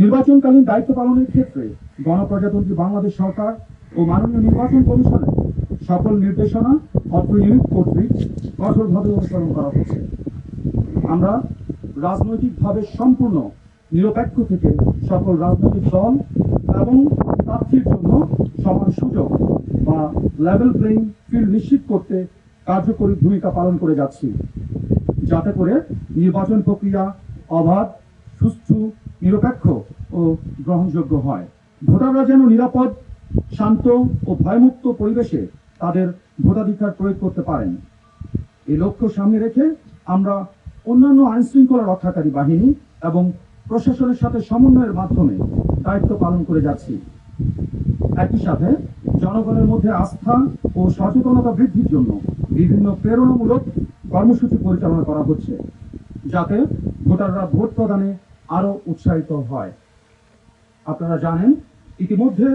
নির্বাচনকালীন দায়িত্ব পালনের ক্ষেত্রে গণপ্রজাতন্ত্রী বাংলাদেশ সরকার ও মাননীয় নির্বাচন কমিশনের সকল নির্দেশনা অত্র ইউনিট কর্তৃক কঠোরভাবে অনুসরণ করা হচ্ছে। আমরা রাজনৈতিকভাবে সম্পূর্ণ নিরপেক্ষ থেকে সকল রাজনৈতিক দল এবং প্রার্থীর জন্য সমান সুযোগ বা লেভেল প্লেইং ফিল্ড নিশ্চিত করতে কার্যকরী ভূমিকা পালন করে যাচ্ছি, যাতে করে নির্বাচন প্রক্রিয়া অবাধ, সুষ্ঠু, নিরপেক্ষ ও গ্রহণযোগ্য হয়। ভোটাররা যেন নিরাপদ, শান্ত ও ভয়মুক্ত পরিবেশে তাদের ভোটাধিকার প্রয়োগ করতে পারেন। এই লক্ষ্য সামনে রেখে আমরা অন্যান্য আইনশৃঙ্খলা রক্ষাকারী বাহিনী এবং প্রশাসনের সাথে সমন্বয়ের মাধ্যমে দায়িত্ব পালন করে যাচ্ছি। একই সাথে জনগণের মধ্যে আস্থা ও সচেতনতা বৃদ্ধির জন্য বিভিন্ন প্রেরণামূলক কর্মসূচি পরিচালনা করা হচ্ছে, যাতে ভোটাররা ভোট প্রদানে আরো উৎসাহিত হয়। আপনারা জানেন, ইতিমধ্যে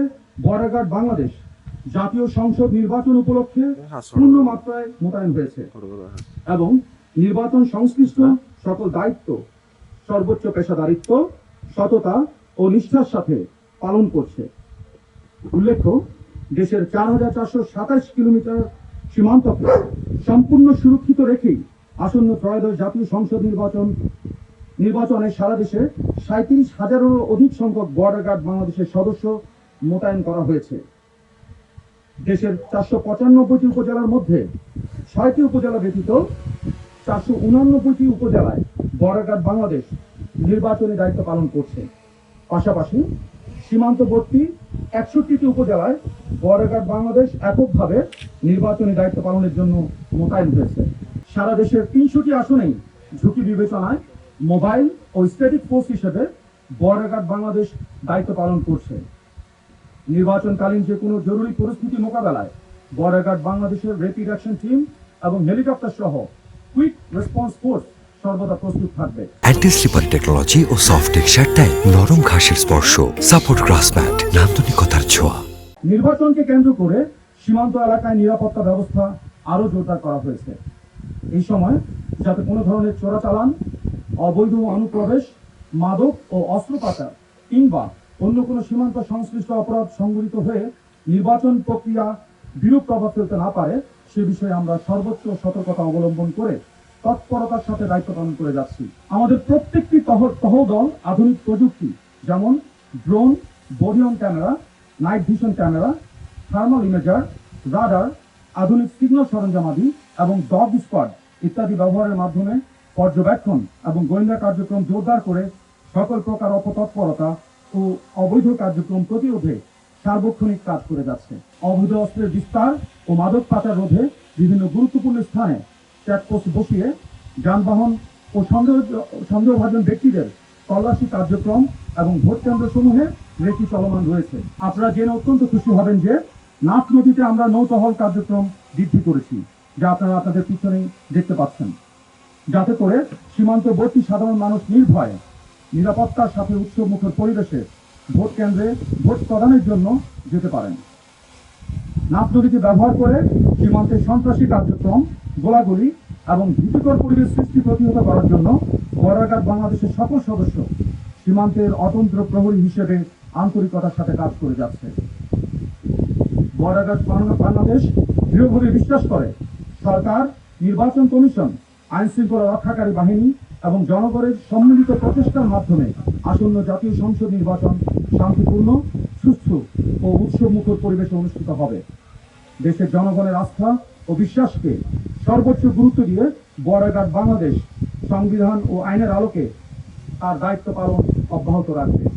বর্ডার গার্ড বাংলাদেশ জাতীয় সংসদ নির্বাচন উপলক্ষে পূর্ণ মাত্রায় মোতায়েন হয়েছে এবং নির্বাচন সংশ্লিষ্ট সকল দায়িত্ব সর্বোচ্চ পেশাদারিত্ব, সততা ও নিষ্ঠার সাথে পালন করছে। উল্লেখ্য, দেশের ৪,৪২৭ কিলোমিটার সীমান্তকে সম্পূর্ণ সুরক্ষিত রেখেই আসন্ন ত্রয়োদশ জাতীয় সংসদ নির্বাচনে সারা দেশে ৩৭,০০০-এরও অধিক সংখ্যক বর্ডার গার্ড বাংলাদেশের সদস্য মোতায়েন করা হয়েছে। দেশের ৪৯৫টি উপজেলার মধ্যে ৬টি উপজেলা ব্যতীত ৪৮৯টি উপজেলায় বর্ডার গার্ড বাংলাদেশ নির্বাচনী দায়িত্ব পালন করছে। পাশাপাশি সীমান্তবর্তী ৬১টি উপজেলায় বর্ডার গার্ড বাংলাদেশ এককভাবে নির্বাচনী দায়িত্ব পালনের জন্য মোতায়েন হয়েছে। সারা দেশের ৩০০টি আসনেই ঝুঁকি বিবেচনায় মোবাইল ও স্ট্যাটিক ফোর্স হিসেবে বর্ডার গার্ড বাংলাদেশ দায়িত্ব পালন করছে। নির্বাচনকালীন যে কোনো জরুরি পরিস্থিতি মোকাবেলায় বর্ডার গার্ড বাংলাদেশের র্যাপিড অ্যাকশন টিম এবং হেলিকপ্টার সহ কুইক রেসপন্স ফোর্স সর্বদা প্রস্তুত থাকবে। অ্যান্টি স্লিপারি টেকনোলজি ও সফট টেক্সচার টাইল, নরম ঘাসের স্পর্শ, সাপোর্ট গ্রাস ম্যাট, নান্দনিকতার ছোঁয়া। নির্বাচনকে কেন্দ্র করে সীমান্ত এলাকায় নিরাপত্তা ব্যবস্থা আরো জোরদার করা হয়েছে। এই সময় যাতে কোনো ধরনের চোরাচালান, অবৈধ অনুপ্রবেশ, মাদক ও অস্ত্র পাচার কিংবা অন্য কোনো সীমান্ত সংশ্লিষ্ট অপরাধ সংঘটিত হয়ে নির্বাচন প্রক্রিয়া বিরূপ প্রভাব ফেলতে না পারে, সে বিষয়ে আমরা সর্বোচ্চ সতর্কতা অবলম্বন করে তৎপরতার সাথে দায়িত্ব পালন করে যাচ্ছি। আমাদের প্রত্যেকটি তহদল আধুনিক প্রযুক্তি যেমন drone, body on camera, night vision camera, thermal imager, radar, আধুনিক সিগন্যাল সরঞ্জামাদি এবং ডগ স্কোয়াড ইত্যাদি ব্যবহারের মাধ্যমে পর্যবেক্ষণ এবং গোয়েন্দা কার্যক্রম জোরদার করে সকল প্রকার অপতৎপরতা ও অবৈধ কার্যক্রম প্রতিরোধে সার্বক্ষণিক কাজ করে যাচ্ছে। অবৈধ অস্ত্রের বিস্তার ও মাদক পাচার রোধে বিভিন্ন গুরুত্বপূর্ণ স্থানে চেকপোস্ট বসিয়ে যানবাহন ও সন্দেহভাজন ব্যক্তিদের তল্লাশি কার্যক্রম এবং ভোট কেন্দ্র সমূহে রেকি চলমান রয়েছে। আপনারা জেনে অত্যন্ত খুশি হবেন যে নাফ নদীতে আমরা নৌটহল কার্যক্রম বৃদ্ধি করেছি, যা আপনারা আপনাদের পিছনেই দেখতে পাচ্ছেন, যাতে করে সীমান্তবর্তী সাধারণ মানুষ নির্ভয়ে নিরাপত্তার সাথে উৎসবমুখর পরিবেশে ভোট কেন্দ্রে ভোট প্রদানের জন্য যেতে পারেন। নাফ নদীকে ব্যবহার করে সীমান্তে সন্ত্রাসী কার্যক্রম, গোলাগুলি এবং ভীতিকর পরিবেশ সৃষ্টি প্রতিহত করার জন্য বর্ডার গার্ড বাংলাদেশের সকল সদস্য সীমান্তের অতন্ত্র প্রহরী হিসেবে আন্তরিকতার সাথে কাজ করে যাচ্ছে। বর্ডার গার্ড বাংলাদেশ দৃঢ়ভাবে বিশ্বাস করে সরকার, নির্বাচন কমিশন, আইন শৃঙ্খলা রক্ষাকারী বাহিনী এবং জনগণের সম্মিলিত প্রচেষ্টার মাধ্যমে আসন্ন জাতীয় সংসদ নির্বাচন শান্তিপূর্ণ, সুষ্ঠু ও উৎসবমুখর পরিবেশে অনুষ্ঠিত হবে। দেশের জনগণের আস্থা ও বিশ্বাসকে সর্বোচ্চ গুরুত্ব দিয়ে বর্ডার গার্ড বাংলাদেশ সংবিধান ও আইনের আলোকে তার দায়িত্ব পালন অব্যাহত রাখবে।